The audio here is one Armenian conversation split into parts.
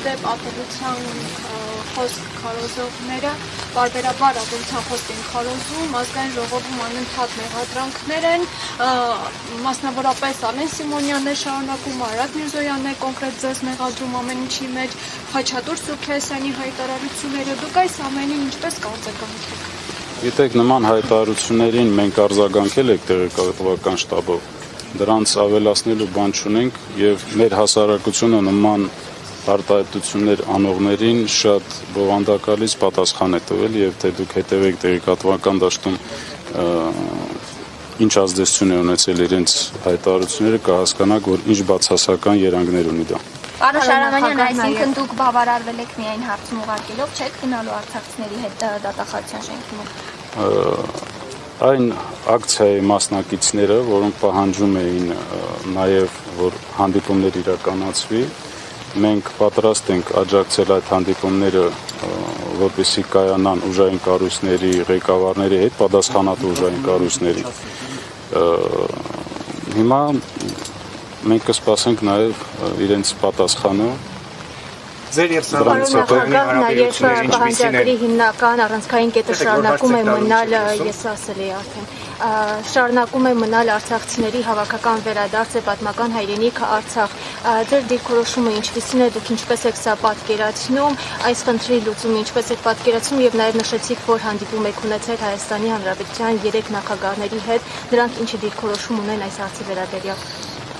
հանդեպ ատելության խոսք քարոզողները բարբերաբար ատելության խոսք են քարոզում, ազգային ժողովում անընդհատ մեղադրանքներ են, մասնավորապես Ալեն Սիմոնյանն է շարունակում, Արադ Միրզոյանն է կոնկրետ ձեզ մեղադրում ամեն ինչի մեջ, Խաչատուր Սուքեսյանի հայտարարությունները, դուք այս ամենին ինչպես կարձագանքեք։ Գիտեք, նման հայտարարություններին մենք արձագանքել ենք տեղեկատվական շտաբով, դրանց ավելացնելու բան չունենք եւ մեր հասարակությունը նման արտահայտություններ անողներին շատ բովանդակալից պատասխան է տվել եւ թե դուք հետեւեք տեղեկատվական դաշտում ինչ ազդեցություն է ունեցել իրենց հայտարարությունները, կհասկանաք, որ ինչ բացասական երանգներ ունի դա։ Պարոն Շարամանյան, այսինքն դուք բավարարվել եք միայն հարցում ուղարկելով, չեք գնալու արցախցիների հետ դատախազության շենքի մոտ։ Այն ակցիայի մասնակիցները, որոնք պահանջում էին նաև, որ հանդիպումներ իրականացվի, մենք պատրաստ ենք աջակցել այդ հանդիպումները, որպեսզի կայանան ուժային կառույցների ղեկավարների հետ, պատասխանատու ուժային կառույցների։ Հիմա մենք կսպասենք նաև իրենց պատասխանը։ Ձեր եւ Սարհատի նաև պահանջագրի հիմնական առանցքային կետը շարունակում է մնալ, ես ասել էի արդեն, շարունակում է մնալ արցախցիների հավաքական վերադարձը պատմական հայրենիքը Արցախ։ Ձեր դիրքորոշումը ինչպիսին է, դուք ինչպես եք սա պատկերացնում, այս խնդրի լուծումը ինչպես եք պատկերացնում եւ նաև նշեցիք, որ հանդիպում եք ունեցել Հայաստանի Հանրապետության 3 նախագահների հետ, նրանք ինչ դիրքորոշում ունեն այս հարցի վերաբերյալ։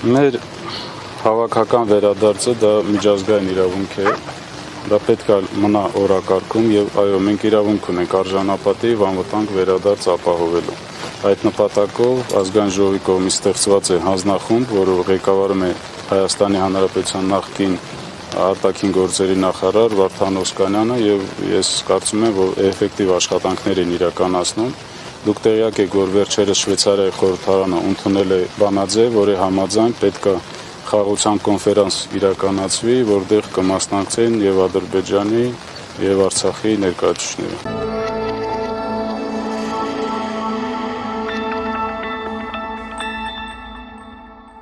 Մեր հավաքական վերադարձը դա միջազգային իրավունք է, դա պետք է մնա օրակարգում եւ այո, մենք իրավունք ունենք արժանապատիվ անվտանգ վերադարձ ապահովելու։ Այդ նպատակով ազգային ժողովի կողմից ստեղծված է հանձնախումբ, որը ղեկավարում է Հայաստանի Հանրապետության նախկին արտաքին գործերի նախարար Վարդան Օսկանյանը եւ ես կարծում եմ, որ էֆեկտիվ աշխատանքներ են իրականացնում։ Դուք տեղյակ եք, որ վերջերս Շվեյցարիայի խորհրդարանը ընդունել է բանաձև, որի համաձայն պետք է խաղաղության կոնֆերանս իրականացվի, որտեղ կմասնակցեն եւ Ադրբեջանի եւ Արցախի ներկայացուցիչները։